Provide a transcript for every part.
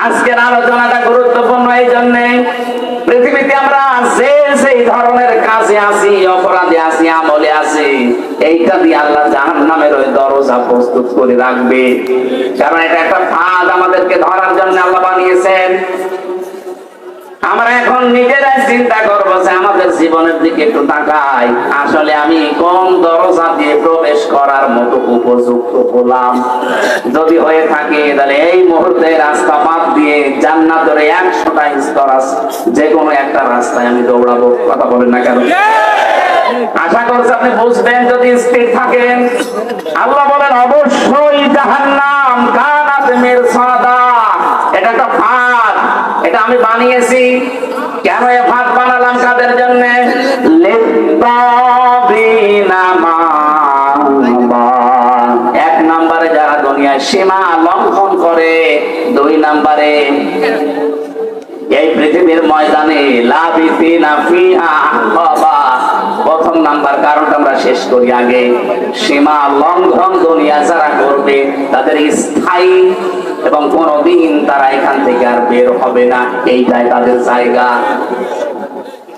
আজকের আলোচনাটা গুরুত্বপূর্ণ এই জন্যে, পৃথিবীতে আমরা সেই ধরনের কাজে আছি, অপরাধে আছি, আমলে আছি, এইটা দিয়ে আল্লাহ জাহান্নামের ওই দরজা প্রস্তুত করে রাখবে। কারণ এটা একটা ফাঁদ আমাদেরকে ধরার জন্য আল্লাহ বানিয়েছেন। আমরা এখন নিজেরাই চিন্তা করবো যে আমাদের জীবনের দিকে একটু তাকাই, আসলে আমি কোন দরজা দিয়ে প্রবেশ করার মতো উপযুক্ত হলাম। যদি হয়ে থাকে তাহলে এই মুহূর্তে রাস্তা বাদ দিয়ে জান্নাতের 100টা স্তর আছে, যে কোনো একটা রাস্তায় আমি দৌড়াবো। কথা বলেন না কেন? আশা করছি আপনি বুঝবেন যদি স্থির থাকেন। আল্লাহ বলেন অবশ্যই জাহান্নাম কানাত মিরসাদা, এটা একটা ফাঁদ, এটা আমি বানিয়েছি। কেন এ ফাঁদ বানালাম? কাদের জন্য? এক নম্বরে যারা দুনিয়ায় সীমা লঙ্ঘন করে, 2 নম্বরে এই পৃথিবীর ময়দানে লাবিতিনা ফিহা আহকাবা। প্রথম নাম্বার কারণটা আমরা শেষ করি আগে। সীমা লঙ্ঘন দুনিয়া যারা করবে তাদের স্থায়ী এবং কোনদিন তারা এখান থেকে আর বের হবে না, এইটাই তাদের জায়গা।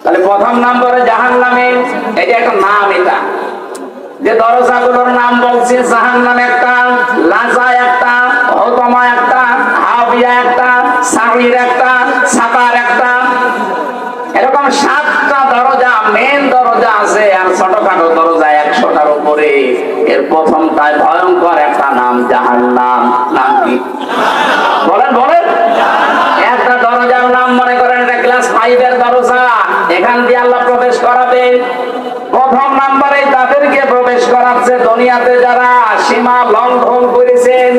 তাহলে প্রথম নম্বরে জাহান্নামে, এই যে একটা নাম, এটা যে দরজাগুলোর নাম বলছি, জাহান্নাম একটা, লাজা একটা, হতমা একটা, হাবিয়া একটা, সাহির একটা, সাকার একটা, এরকম 7টা দরজা, মেন দরজা আছে, আর ছোটখাটো দরজা 100টার উপরে। এর প্রথমটায় ভয়ঙ্কর একটা নাম জাহান্নাম। নাম কি বলেন? বলেন। একটা দরজার নাম মনে করেন এটা ক্লাস 5-এর দরজা, এখান দিয়ে আল্লাহ প্রবেশ করাবে। প্রথম নাম্বারে তাদেরকে প্রবেশ করাচ্ছে দুনিয়াতে যারা সীমা লঙ্ঘন করেছেন।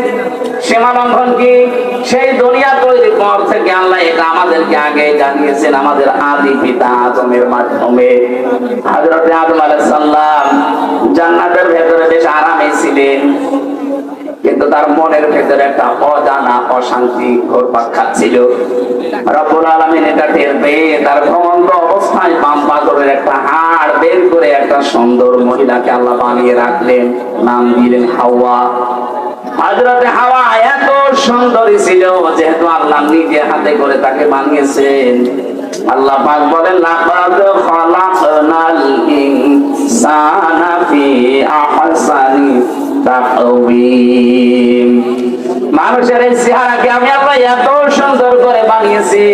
সীমা লঙ্ঘন কি? সেই দুনিয়া তৈরির পর থেকে আল্লাহ এটা আমাদেরকে আগে জানিয়েছেন, আমাদের আদি পিতা আদমের মাধ্যমে। হযরত আদম আলাইহিস সালাম জান্নাতের ভেতরে বেশ আরামে ছিলেন, কিন্তু তার মনের ভেতরে একটা অজানা অশান্তি ঘুরপাক খাচ্ছিল। রব্বুল আলামিন এটা টের পেয়ে তার ঘুমন্ত অবস্থায় বাম পাথরের একটা হাড় বের করে একটা সুন্দর মহিলাকে আল্লাহ বানিয়ে রাখলেন, নাম দিলেন হাওয়া। হযরতে হাওয়া এত সুন্দরী ছিল, যেহেতু আল্লাহ নিজে হাতে করে তাকে বানিয়েছেন। আল্লাহ পাক বলেন লাকাদ খালাকনাল ইনসানা ফি আহসানি তাকওয়িম। মানুষের এই চেহারাকে আমি আল্লাহ এত সুন্দর করে বানিয়েছি।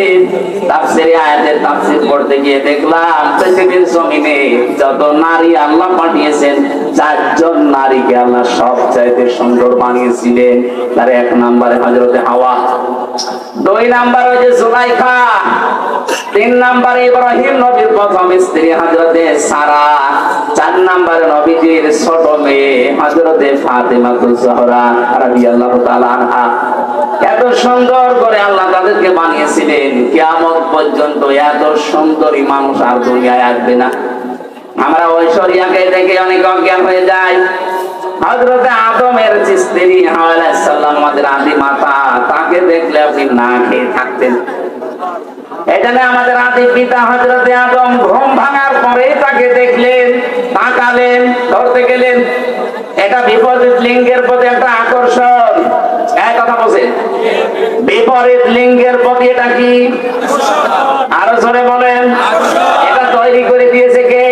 তাফসীরে আয়াতের তাফসীর পড়তে গিয়ে দেখলাম পৃথিবীর জমিনে যত নারী আল্লাহ পাঠিয়েছেন, 4 জন নারীকে আল্লাহ সবচাইতে সুন্দর বানিয়েছিলেন। তার 1 নম্বরে হযরতে হাওয়া, 2 নম্বরে ওই যে জুলাইখা, 3 নম্বরে ইব্রাহিম নবীর প্রথম স্ত্রী হযরতে সারা, 4 নম্বরে নবীজির ছোট মেয়ে হযরতে ফাতেমাতুজ জোহরা রাদিয়াল্লাহু তাআলা আনহা। এত সুন্দর করে আল্লাহ তাদেরকে বানিয়েছিলেন, কিয়ামত পর্যন্ত এত সুন্দরী মানুষ আর দুনিয়ায় আসবে না। আমরা ঐশ্বরিয়াকে দেখে অনেক অজ্ঞান হয়ে যাই। হযরতে আদমের স্ত্রী হাওয়া আলাইহিস সালাম, আমাদের আদি মাতা, তাকে দেখলে আপনি না খেয়ে থাকতেন। এখানে আমাদের আদি পিতা হযরতে আদম ঘুম ভাঙার পরে তাকে দেখলেন, তাকালেন, ধরতে গেলেন। এটা বিপরীত লিঙ্গের প্রতি একটা আকর্ষণ। এক কথা বলছেন, বিপরীত লিঙ্গের প্রতি এটা কি? আরো জোরে বলেন। এটা তৈরি করে দিয়েছে কে?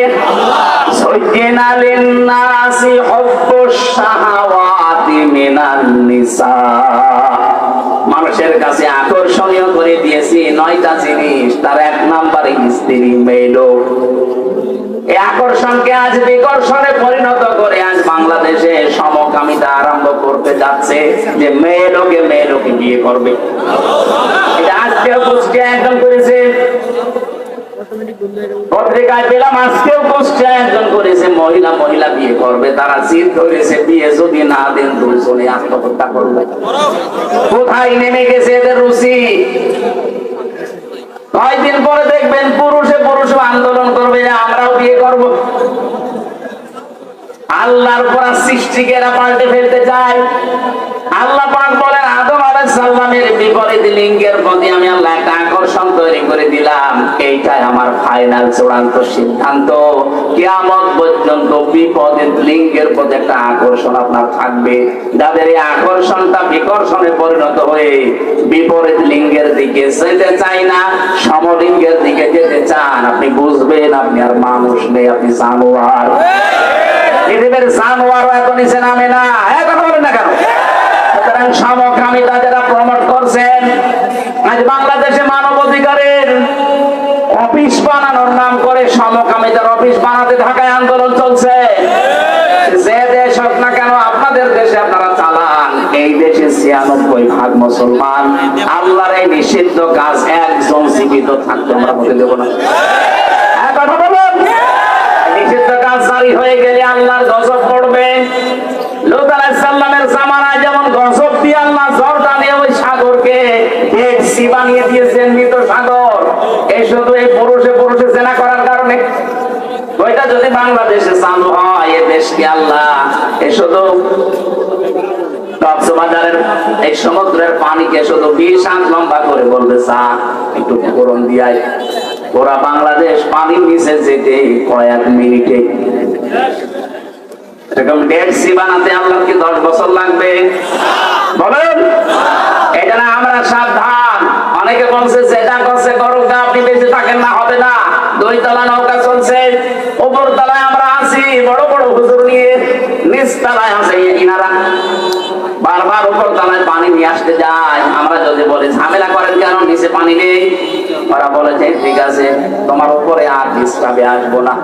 সুজ্জিনা লিন্নাসি হুব্বুশ শাহাওয়াতি মিনান নিসা। মানুষের কাছে আকর্ষণীয় করে দিয়েছি 9টা জিনিস, তার 1 নম্বরে স্ত্রী, মেয়ে লোক। এই আকর্ষণকে আজ বিকর্ষণে পরিণত করে আজ বাংলাদেশে সমকামিতা আরম্ভ করতে যাচ্ছে, যে মেয়ে লোকে বিয়ে করবে। এটা আজকেও কুষ্টিয়া একজন করেছে, পত্রিকায় পেলাম আজকেও কুষ্টিয়া একজন করেছে, মহিলা বিয়ে করবে। তারা জিদ ধরেছে বিয়ে যদি না দেন 2 জনে আত্মহত্যা করবে। কোথায় নেমে গেছে এদের রুচি? কয়েকদিন পরে দেখবেন পুরুষে আন্দোলন করবে যে আমরাও বিয়ে করব। আল্লাহর পরা সৃষ্টিকে এরা পাল্টে ফেলতে চায়। আল্লাহ পাক বলেন আদম আলাইহিস সালামের বিপরীত লিঙ্গের প্রতি আমি আল্লাহ একটা আকর্ষণ তৈরি করে দিলাম। এইটাই আমার ফাইনাল চূড়ান্ত সিদ্ধান্ত। কিয়ামত পর্যন্ত বিপরীত লিঙ্গের প্রতি একটা আকর্ষণ আপনার থাকবে। যাদের এই আকর্ষণটা বিকর্ষণে পরিণত হয়ে বিপরীত লিঙ্গের দিকে যেতে চাই না, সমলিঙ্গের দিকে যেতে চান, আপনি বুঝবেন আপনি আর মানুষ নেই, আপনি জানোয়ার। পৃথিবীর জানোয়ারও এত নিচে নামে না। কথা বলেন না কেন? সুতরাং সমকামিতা যারা প্রমোট করছেন, আজ বাংলাদেশে মানব অধিকারের অফিস বানানোর নাম করে সমকামিতার অফিস বানাতে ঢাকায় আন্দোলন চলছে। যে দেশ হোক না কেন, আপনাদের দেশে আপনারা চালান, এই দেশে ৯৬% মুসলমান। আল্লাহর এই নিষিদ্ধ কাজ একজন জীবিত থাকতে আমরা হতে দেব না। কথা বলুন, নিষিদ্ধ কাজ জারি হয়ে গেলে আল্লাহর গজব পড়বে। লূত আলাইহিস সালামের জামানায় যেমন গজব দিয়ে আল্লাহ জর্দানে ওই সাগরকে ডেড সি বানিয়ে দিয়েছেন, মৃত সাগর। এই শুধু এই পুরুষে পুরুষে জেনা করার কারণে। ওইটা যদি বাংলাদেশে চালু হয়, এ দেশকে আল্লাহ এ শুধু কক্সবাজারের এই সমুদ্রের পানিকে শুধু ২০ হাত লম্বা করে বলবে চা একটু গরম দিয়াই, ওরা বাংলাদেশ পানির নিচে যেতে কয়েক মিনিটে। এরকম ডেড সি বানাতে আল্লাহর কি ১০ বছর লাগবে? বলেন। এটা না, আমরা সাবধান। অনেকে বলছে যেটা করছে করুক, আপনি বেঁচে থাকেন না, হবে না। ২ তলা নৌকা চলছে, উপর তলায় আমরা আছি বড় বড় হুজুর নিয়ে, নিচ তলায় আছে ইনারা। বারবার উপর তলায় পানি নিয়ে আসতে যায়। আমরা যদি বলি ঝামেলা করেন কেন, নিচে পানি নেই, ওরা বলে যে ঠিক আছে, তোমার উপরে আর ডিস্টার্বে আসবো না।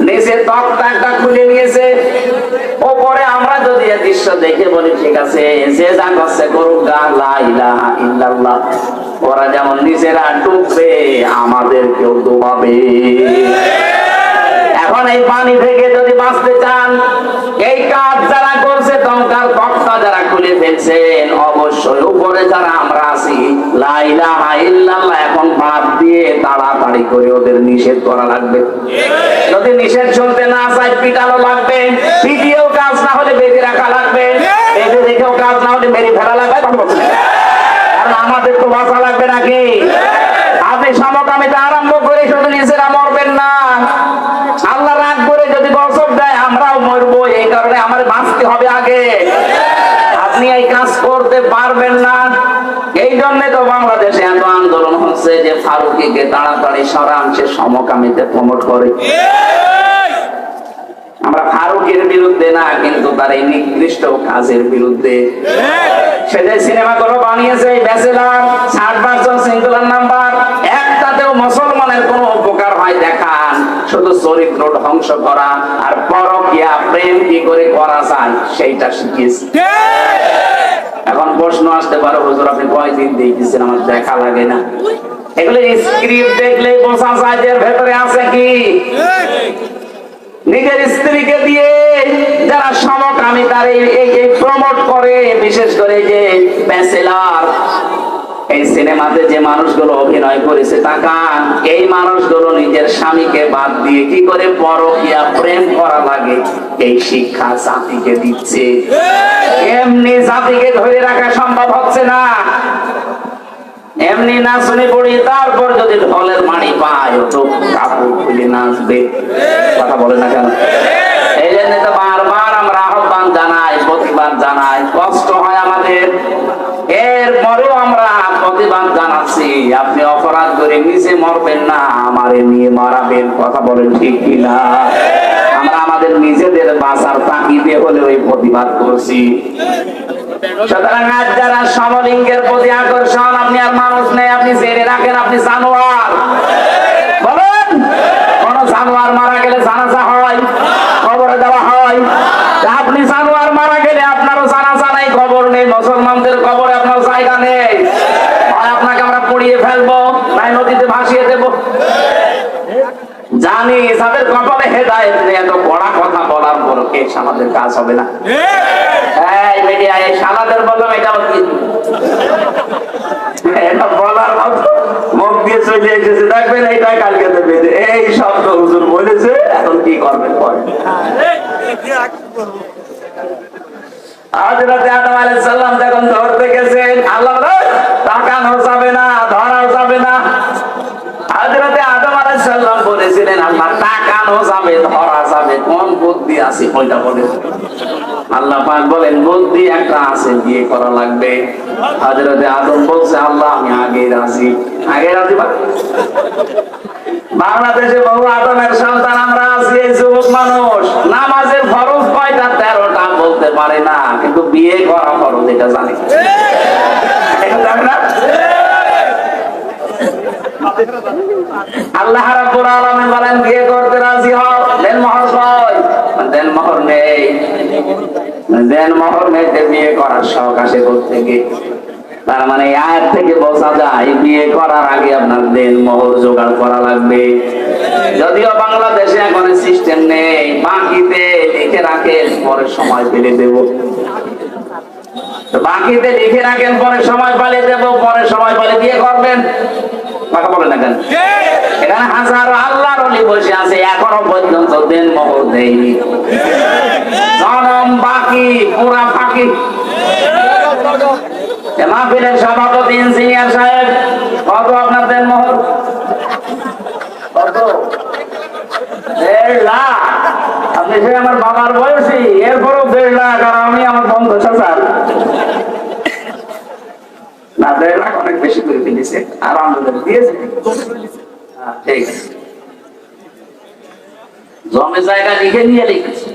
নিচে তক্তাটা খুলে নিয়েছে, ওপরে আমরা যদি এই দৃশ্য দেখে বলি ঠিক আছে, যে যা করছে করুক, লা ইলাহা ইল্লাল্লাহ। ওরা যেমন নিজেরা ডুববে, আমাদেরকেও ডুবাবে। এখন এই পানি থেকে যদি বাঁচতে চান, এই কাজ যারা করছে, তখনকার তক্তা যারা খুলে ফেলছেন, অবশ্যই উপরে যারা আমরা আছি, লা ইলাহা ইল্লাল্লাহ এখন বাদ দিয়ে তাড়াতাড়ি করে ওদের নিষেধ করা লাগবে। যদি নিষেধ শুনতে না চায়, পিটানো লাগবে। পিটিয়েও কাজ না হলে বেঁধে রাখা লাগবে। বেঁধে রেখেও কাজ না হলে মেরে ফেলা লাগবে। কারণ আমাদের তো বাঁচা লাগবে নাকি? আপনি সমকামিতা আরম্ভ করে শুধু নিজেরা মরবেন না, আল্লাহ রাগ করে যদি গজব দেয় আমরাও মরবো। এই কারণে আমার বাঁচতে হবে আগে। আপনি এই কাজ করতে পারবেন না। এই জন্য তো বাংলাদেশে এত আন্দোলন হচ্ছে যে ফারুকীকে তাড়াতাড়ি সরান, সে সমকামিতা প্রমোট করে। আমরা ফারুকের বিরুদ্ধে না, কিন্তু তার এই নিকৃষ্ট কাজের বিরুদ্ধে। সে যে সিনেমাগুলো বানিয়েছে, ব্যাচেলর, ৬০% সিঙ্গুলার নাম্বার, একটাতেও মুসলমানের কোনো উপকার হয় দেখান। শুধু চরিত্র ধ্বংস করা আর পরকীয়া প্রেম কি করে করা যায় সেইটা শিখিয়েছে। এখন প্রশ্ন আসতে পারে, হুজুর আপনি কয়দিন দেখেছেন, আমার দেখা লাগে না। এগুলো স্ক্রিপ্ট দেখলে বোঝা যায় যে ভেতরে আছে কি। নিজের স্ত্রীকে দিয়ে যারা সমকামিতার এই প্রমোট করে, বিশেষ করে যে ব্যাচেলর, এই সিনেমাতে যে মানুষগুলো অভিনয় করেছে, তাকান, এই মানুষগুলো নিজের স্বামীকে বাদ দিয়ে কি করে পরকীয়া প্রেম করা লাগে এই শিক্ষা জাতিকে দিচ্ছে। এমনি জাতিকে ধরে রাখা সম্ভব হচ্ছে না। এমনি নাচনি পড়ি, তারপর যদি ঢোলের মাড়ি পায়, তো কাপড় খুলে নাচবে। কথা বলে না কেন? এই জন্য তো বারবার আমরা আহ্বান জানাই, প্রতিবাদ জানাই, কষ্ট হয় আমাদের। এরপরেও আমরা প্রতিবাদ জানাচ্ছি, আপনি অপরাধ করে নিজে মরবেন না, আমারে নিয়ে মারাবেন। কথা বলেন ঠিক কিনা? আমরা আমাদের নিজেদের বাঁচার তাগিদে হলে ওই প্রতিবাদ করছি। সুতরাং আজ যারা সমলিঙ্গের প্রতি আকর্ষণ, আপনি আর মানুষ নেই, আপনি জেনে রাখেন আপনি জানোয়ার। বলেন, কোন জানোয়ার মারা গেলে জানাজা হয়, কবরে দেওয়া হয়। আপনি জানোয়ার মারা গেলে আপনারও জানাজা নেই, খবর নেই। মুসলমানদের কবরে আপনার জায়গা নেই। আপনাকে আমরা পুড়িয়ে ফেলবো, তাই নদীতে ভাসিয়ে দেব। জানি যাদের কপালে হেদায়েত নেই, এত বড় কথা বলার পর কেস আমাদের কাজ হবে না। এই মিডিয়া এই সালাদের বললাম, এটাও এটা বলার মতো মুখ দিয়ে চলে এসেছে, দেখবেন এইটাই কালকে দেবে। এই শব্দ হুজুর বলেছে, এখন কি করবেন? হযরত আদম আলাইহিস সালাম যখন ধরতে গেছেন, আল্লাহ বলে তাকানো যাবে না, ধরাও যাবে না। হযরত আদম আলাইহিস সালাম বলেছিলেন, আল্লাহ তাকানো যাবে, ধরা যাবে, কোন বুদ্ধি আছে ওইটা বলে। আল্লাহ পাক বলেন বুদ্ধি একটা আছে, বিয়ে করা লাগবে। হযরত আদম বলছে, আল্লাহ আমি আগে রাজি। রাজি, আগে রাজি বা বাংলাদেশে বহু আদমের সন্তান আমরা আছি, এই যুবক মানুষ নামাজের ফরজ কয়টা 13টা বলতে পারে না, কিন্তু বিয়ে করা ফরজ এটা জানি। এটা জানে না। আল্লাহ রাব্বুল আলামিন বলেন বিয়ে করতে রাজি হও, দেন মোহর কই, দেন মোহর নেই, দেন মোহর নেই, বিয়ে করার শখ আসে থেকে। তার মানে আয়াত থেকে বোঝা যায় বিয়ে করার আগে আপনার দেন মোহর জোগাড় করা লাগবে। যদিও বাংলাদেশে এখন সিস্টেম নেই, বাকিতে লিখে রাখেন পরে সময় পেলে দেব, বাকিতে লিখে রাখেন পরে সময় পেলে দেব, পরে সময় পেলে বিয়ে করবেন। কথা বলে না কেন? এখানে হাজারো আল্লাহর ওলি বসে আছে, এখনো পর্যন্ত দেন মোহর দেয়নি। জনম বাকি, পুরা ফাঁকি। মাহফিলের সভাপতি ইঞ্জিনিয়ার সাহেব, কত আপনার দেন মোহর? কত? 1.5 লাখ। আপনি যে আমার বাবার বয়সী, এরপরও 1.5 লাখ, আর আমি আমার 50,000 না, 1.5 লাখ অনেক বেশি করে ফেলেছে, আর আমাদের দিয়েছে। ঠিক আছে, জমি জায়গা লিখে নিয়ে লিখেছে,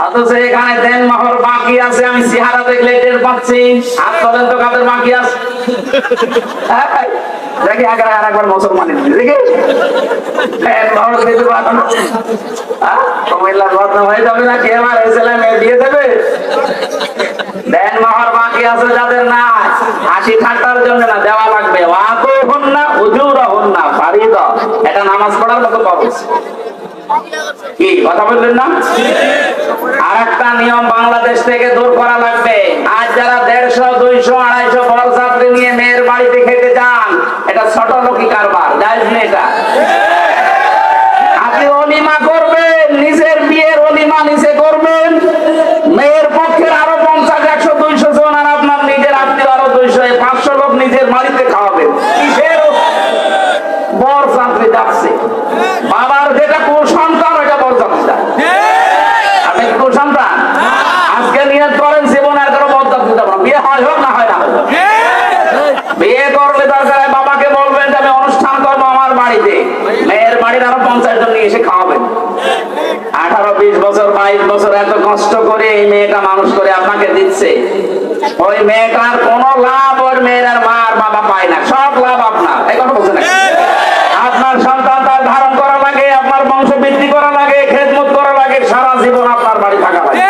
অথচ এখানে দেন মোহর বাকি আছে। আমি চেহারা দেখলে টের পাচ্ছি। হাত তোলেন তো কাদের বাকি আছে দেখি, আরেকবার মুসলমানের দেখি দেন মোহর দিতে পারো না, কুমিল্লার বদনাম হয়ে যাবে না? কে আমার ছেলে মেয়ে দিয়ে দেবে? দেন মোহর বাকি আছে যাদের না, হাসি ঠাট্টার জন্য না, দেওয়া লাগবে। ওয়াতুহুন্না উজুরাহুন্না ফারিদা, এটা নামাজ পড়ার মতো খরচ। কি কথা বললেন না? আর একটা নিয়ম বাংলাদেশ থেকে দূর করা লাগবে। আজ যারা 150, 200, 250 বরযাত্রী নিয়ে মেয়ের বাড়িতে খেতে যান, এটা ছোট লোকি কারবার, জায়েজ নেই এটা। আপনি ওলিমা করবেন, নিজের বিয়ের ওলিমা নিজে করবেন, মেয়ের পক্ষের আরো 50, 100, 200 জন, আর আপনার নিজের আত্মীয় আরো 200, 500 লোক নিজের বাড়িতে খাওয়াবেন। কিসের বরযাত্রী যাচ্ছে? বাবার যেটা কুসন্তান, ওইটা বরযাত্রী যায়। আপনি কি কুসন্তান? আজকে নিয়ত করেন জীবন আর কোনো বরযাত্রী যাবো না, বিয়ে হয় হোক না হয় না। বিয়ে করলে দরকার বাবাকে বলবেন যে আমি অনুষ্ঠান করবো আমার বাড়িতে, মেয়ের বাড়ির আরো 50 জন নিয়ে এসে খাওয়াবেন। 18, 20 বছর, 22 বছর এত কষ্ট করে এই মেয়েটা মানুষ করে আপনাকে দিচ্ছে, ওই মেয়েটার কোনো লাভ ওর মেয়ের আর মা আর বাবা পায় না, সব লাভ আপনার। এই কথা বলছেন না? আপনার সন্তান তার ধারণ করা লাগে, আপনার বংশ বৃদ্ধি করা লাগে, খেদমত করা লাগে, সারা জীবন আপনার বাড়ি থাকা লাগে।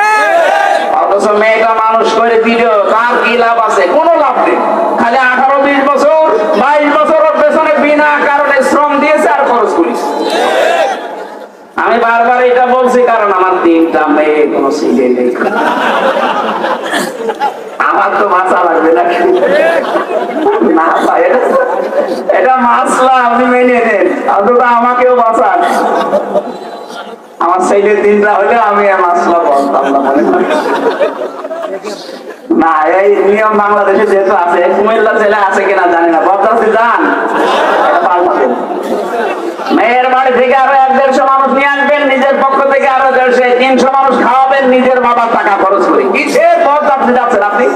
অথচ মেয়েটা মানুষ করে দিলেও তার কি লাভ আছে? কোনো লাভ নেই। খালি 18, 20 বছর, 22 বছর ওর পেছনে বিনা কারণে শ্রম দিয়েছে আর খরচ করেছে। আমি বারবার এটা বলছি কারণ আমার 3টা মেয়ে, কোনো ছেলে নেই। আমার তো বাঁচা লাগবে নাকি? না ভাই, এটা মাসলা, আপনি মেনে নেন, অন্তত আমাকেও বাঁচান। আমার ছেলে 3টা হলে আমি মাসলা বলতাম না, মনে হয় না। এই নিয়ম বাংলাদেশে যেহেতু আছে, কুমিল্লা জেলা আছে কিনা জানি না, বরযাত্রী যান, এটা পাল্টাবেন। মেয়ের বাড়ি থেকে আরো 100-150 মানুষ নিয়ে আসবেন, নিজের পক্ষ থেকে আরো 150, 300 মানুষ খাওয়াবেন, নিজের বাবার টাকা খরচ করে। কিসের বরযাত্রী যাচ্ছেন আপনি?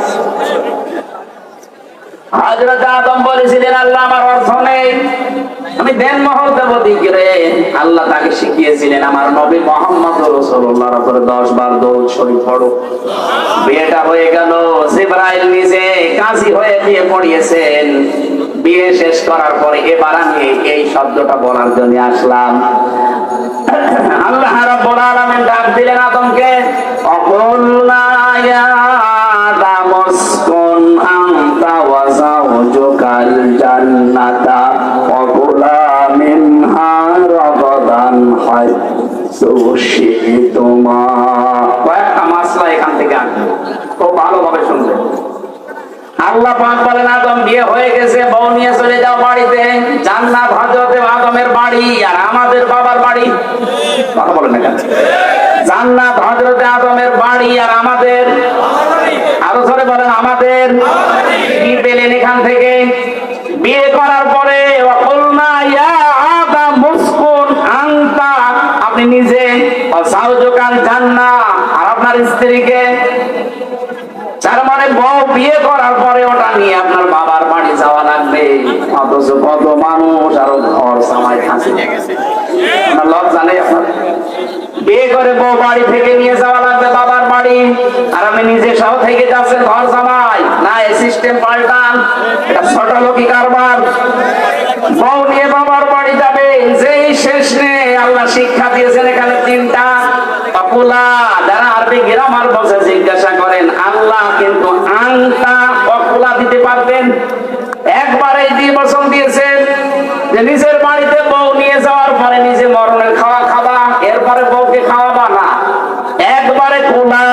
হযরত আদম বলেছিলেন, আল্লাহ আমার অর্থ নেই, আমি দেন মোহর দেব দিকে। আল্লাহ তাকে শিখিয়েছিলেন, আমার নবী মুহাম্মদ রাসূলুল্লাহর উপরে 10 বার দরুদ শরীফ পড়ো। বিয়েটা হয়ে গেল, জিবরাইল নিজে কাজী হয়ে বিয়ে পড়িয়েছেন। বিয়ে শেষ করার পরে এবার আমি এই শব্দটা বলার জন্য আসলাম। আল্লাহ রাব্বুল আলামিন ডাক দিলেন আদমকে, অকুলনা ইয়া আদম উসকুন আনতা ওয়া যাওজুকাল জান্নাতা ওয়া কুলা মিনহা রাগাদান হাইসু শি'তুমা। কয়েকটা মাসলা এখান থেকে খুব ভালোভাবে শুনবেন। আল্লাহ পাক বলেন, আদম বিয়ে হয়ে গেছে, বউ নিয়ে চলে যাও বাড়িতে। জান্নাত হযরতে আদমের বাড়ি আর আমাদের বাবার বাড়ি। কথা বলেন না কেন? জান্নাত হযরতে আদমের বাড়ি আর আমাদের, আরো জোরে বলেন আমাদের। কি পেলেন এখান থেকে? বিয়ে করার পরে ওয়াকুলনা ইয়া আদম উসকুন আনতা, আপনি নিজে, ওয়া যাওজুকাল জান্নাহ, আর আপনার স্ত্রীকে। তার মানে বউ বিয়ে করার পরে ওটা নিয়ে আপনার বাবার বাড়ি যাওয়া লাগবে। অথচ কত মানুষ আরো ঘর জামাই থাকে। লজ্জা নেই আপনার? বিয়ে করে বউ বাড়ি থেকে নিয়ে যাওয়া লাগবে বাবার বাড়ি, আর আমি নিজে সহ থেকে যাচ্ছেন ঘর জামাই। না, এই সিস্টেম পাল্টান, এটা ছোট লোকি কারবার। বউ নিয়ে বাবার বাড়ি যাবে, যেই শেষ নেই। আল্লাহ শিক্ষা দিয়েছেন এখানে তিনটা অকুলা। যারা আরবি গ্রামার বসে জিজ্ঞাসা করেন, আল্লাহ কিন্তু আংটা অকুলা দিতে পারতেন, একবারে 2 বছর দিয়েছেন যে নিজের বাড়িতে বউ নিয়ে যাওয়ার পরে নিজে মরণের খাওয়া খাবা, এরপরে বউকে খাওয়াবা না, একবারে খোলা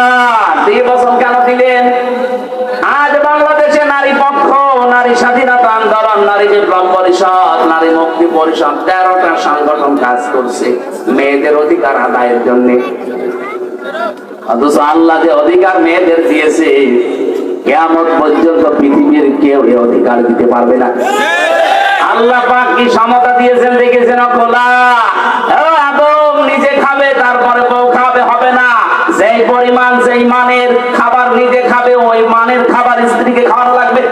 2 বছর কেন দিলেন? আজ বাংলাদেশে নারী পক্ষ, নারী স্বাধীনতা আন্দোলন, নারী বিপ্লব পরিষদ, নারী মুক্তি পরিষদ 13টা সংগঠন কাজ করছে মেয়েদের অধিকার আদায়ের জন্য। অথচ আল্লাহ যে অধিকার মেয়েদের দিয়েছে, কিয়ামত পর্যন্ত পৃথিবীর কেউ এই অধিকার দিতে পারবে না। আল্লাহ পাক কি সমতা দিয়েছেন দেখেছেন? খোলা। আদম নিজে খাবে, তারপরে বউ খাবে, হবে না। যেই পরিমাণ যেই মানের খাবার নিজে খাবে, ওই মানের খাবার স্ত্রীকে খাওয়ানো লাগবে।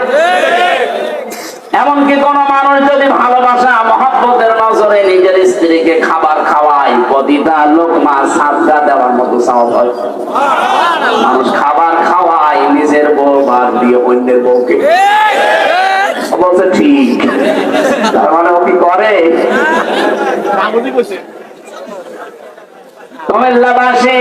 এমনকি কোন মানুষ যদি ভালোবাসা মহব্বতের নজরে নিজের স্ত্রীকে খাবার খাওয়ায়, প্রতিটা লোকমা সাদকা দেওয়ার মতো সওয়াব হয়। মানুষ খাবার খাওয়ায় নিজের বউ বাদ দিয়ে অন্যের বউকে। বলছে ঠিক, তার মানে ও কি করে? কুমিল্লাবাসী,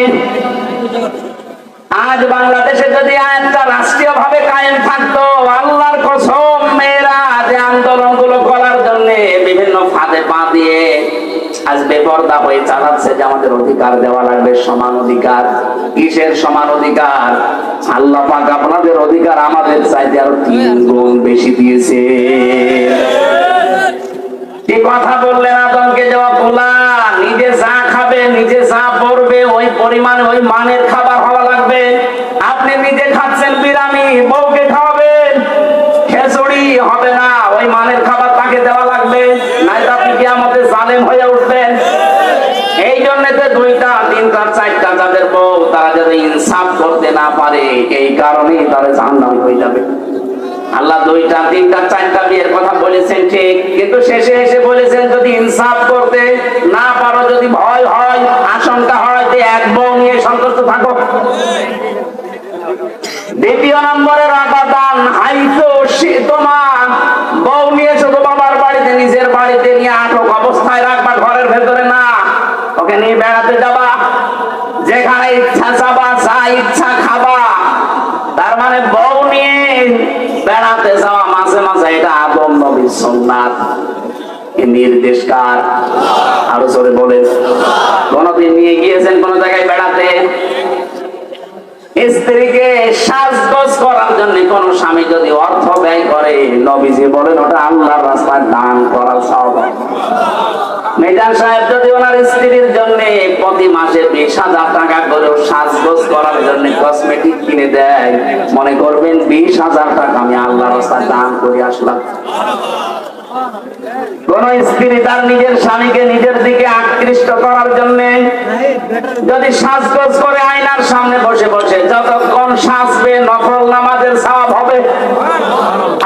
আজ বাংলাদেশে যদি আইনটা রাষ্ট্রীয় ভাবে কায়েম থাকতো, আল্লাহর কসম, মেয়েরা যে আন্দোলন গুলো করার জন্য বিভিন্ন ফাঁদে পা দিয়ে আজ বেপরদা হয়ে চালাচ্ছে যে আমাদের অধিকার দেওয়া লাগবে, সমান অধিকার। কিসের সমান অধিকার? আল্লাহ পাক আপনাদের অধিকার আমাদের চাইতে আরো 3 গুণ বেশি দিয়েছে। কি কথা বললেন? আদমকে দেওয়া খোলা, নিজে যা খাবে, নিজে যা পড়বে, ওই পরিমাণে ওই মানের খাবার হওয়া লাগবে। আপনি নিজে খাচ্ছেন বিরিয়ানি, বউকে খাওয়াবেন খিচুড়ি, হবে না। ওই মানের খাবার তাকে দেওয়া লাগবে, নাইলে আপনি কিয়ামতে জালেম হয়ে উঠবেন। এই জন্য তো 2টা 3টা 4টা যাদের বউ, তারা যাতে ইনসাফ করতে না পারে, এই কারণেই তারা জাহান্নামী হয়ে যাবে। আল্লাহ 2টা 3টা 4টা বিয়ের কথা বলেছেন ঠিক, কিন্তু শেষে এসে বলেছেন যদি ইনসাফ করতে না পারো, যদি ভয় হয়, আশঙ্কা হয়, যে এক বউ নিয়ে সন্তুষ্ট থাকো। 2 নম্বরের আবাদান হাইতো শীতমা, বউ নিয়ে শুধু বাবার বাড়িতে, নিজের বাড়িতে নিয়ে আটক অবস্থায় রাখবা, ঘরের ভেতরে না। ওকে নিয়ে বেড়াতে যাবা, যেখানে ইচ্ছা যাবা, যা ইচ্ছা খাবা। তার মানে বউ নিয়ে বেড়াতে যাওয়া মাঝে মাঝে, এটা আদম নবীর সুন্নাত। নির্দেশ কার? আরো জোরে বলেন। কোনদিন নিয়ে গিয়েছেন কোন জায়গায় বেড়াতে? স্ত্রীকে সাজগোজ করার জন্য কোন স্বামী যদি অর্থ ব্যয় করে, নবীজি বলেন ওটা আল্লাহর রাস্তায় দান করার সওয়াব। মেজান সাহেব যদি ওনার স্ত্রীর জন্য প্রতি মাসে 20,000 টাকা করে সাজগোজ করার জন্য কসমেটিক কিনে দেয়, মনে করবেন 20,000 টাকা আমি আল্লাহর রাস্তায় দান করে আসলাম। কোন স্ত্রী তার নিজের স্বামীকে নিজের দিকে আকৃষ্ট করার জন্য যদি সাজগোজ করে আয়নার সামনে বসে বসে যতক্ষণ সাজবে, নফল নামাজের সওয়াব হবে।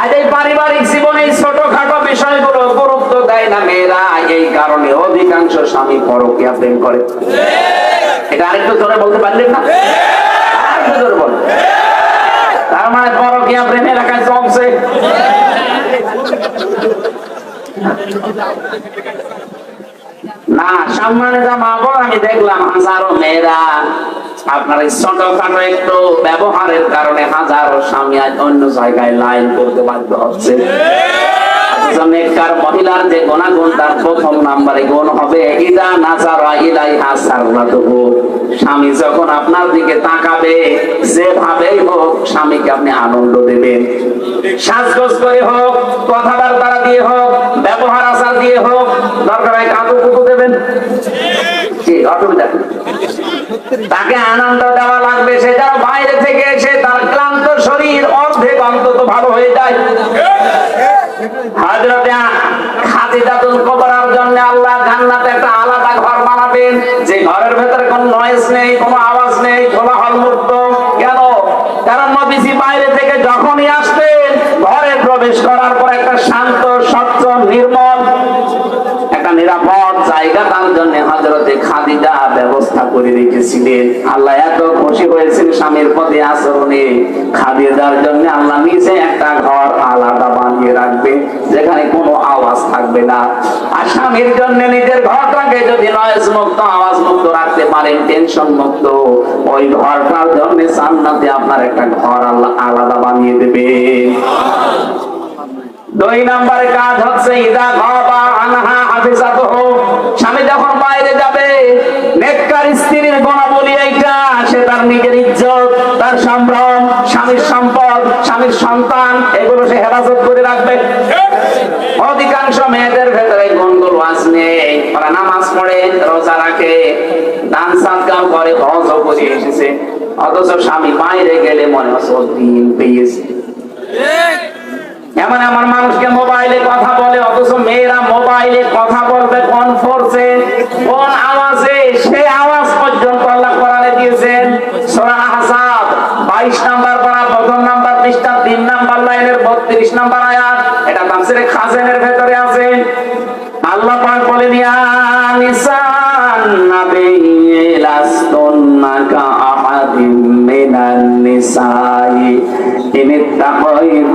আজ এই পারিবারিক জীবনে ছোটখাটো বিষয়গুলো গুরুত্ব দেয় না মেয়েরা, এই কারণে অধিকাংশ স্বামী পরকীয়া প্রেম করে। এটা আরেকটু জোরে বলতে পারলেন না? আরেকটু জোরে বল। তার মানে পরকীয়া প্রেম এলাকায় জমছে। না, সম্মানিত মা বোন, আমি দেখলাম হাজারো মেয়েরা আপনার এই ছোটখাটো একটু ব্যবহারের কারণে হাজারো স্বামী আজ অন্য জায়গায় লাইন করতে বাধ্য হচ্ছে। নেককার মহিলার যে গুণাগুণ, তার প্রথম নাম্বারে গুণ হবে ইদা নাজারা ইলাইহা সাররাতুহু। স্বামী যখন আপনার দিকে তাকাবে, যেভাবেই হোক স্বামীকে আপনি আনন্দ দেবেন। সাজগোজ করে হোক, কথাবার্তা দিয়ে হোক, ব্যবহার আচার দিয়ে হোক, দরকার হয় কাঁদু কুকু দেবেন, অসুবিধা। তাকে আনন্দ দেওয়া লাগবে, সে যেন বাইরে থেকে এসে তার ক্লান্ত শরীর অর্ধেক অন্তত ভালো হয়ে যায়। হযরতে খাদিজাতুল কুবরার জন্য আল্লাহ জান্নাতে একটা আলাদা ঘর বানাবেন, যে ঘরের ভেতরে কোনো নয়েজ নেই, কোনো আওয়াজ নেই, কোলাহল মুক্ত। কেন? কারণ নবীজি বাইরে থেকে যখনই আসতেন, ঘরে প্রবেশ করার পর একটা শান্ত, স্বচ্ছ, নির্মল একটা নিরাপদ জায়গা তার জন্য হযরতে খাদিজা ব্যবস্থা করে রেখেছিলেন। আল্লাহ এত খুশি হয়েছেন স্বামীর প্রতি আচরণে, খাদিজার জন্য আল্লাহ নিজে একটা ঘর আলাদা বানিয়ে রাখবে যেখানে কোনো আওয়াজ থাকবে না। আর স্বামীর জন্য নিজের ঘরটাকে যদি নয়েজ মুক্ত, আওয়াজ মুক্ত রাখতে পারেন, টেনশন মুক্ত, ওই ঘরটার জন্য জান্নাতে আপনার একটা ঘর আল্লাহ আলাদা বানিয়ে দেবে। 2 নম্বরে কাজ হচ্ছে ইদা গাবা আনহা হাফিজাতুহু, স্বামী যখন বাইরে যাবে, নেককার স্ত্রীর গুণাবলী এইটা, সে তার নিজের ইজ্জত, তার সম্ভ্রম, স্বামীর সম্পদ, স্বামীর সন্তান, এগুলো সে হেফাজত করে রাখবে। অধিকাংশ মেয়েদের ভেতরে গুণগুলো আছে, ওরা নামাজ পড়ে, রোজা রাখে, দান সাদকা করে, হজও করে এসেছে, অথচ স্বামী বাইরে গেলে মনে হচ্ছে ও দিন পেয়েছে। এমন এমন মানুষকে মোবাইলে কথা বলে, অথচ মেয়েরা মোবাইলে কথা বলবে কোন ফোর্সে, কোন আওয়াজে, সেই আওয়াজ পর্যন্ত আল্লাহ কোরআনে দিয়েছেন। সূরা আহজাব 22 নাম্বার পারা, প্রথম নাম্বার পৃষ্ঠা, 3 নাম্বার লাইনের 32 নাম্বার আয়াত। এটা তাফসীরে খাজানের ভেতরে আছে। আল্লাহ পাক বলেন, ইয়া নিসান নাবিয়্যি লাস্তুন্না কা আহাদিম মিনান নিসাই ইন ইত্তাকাইতুম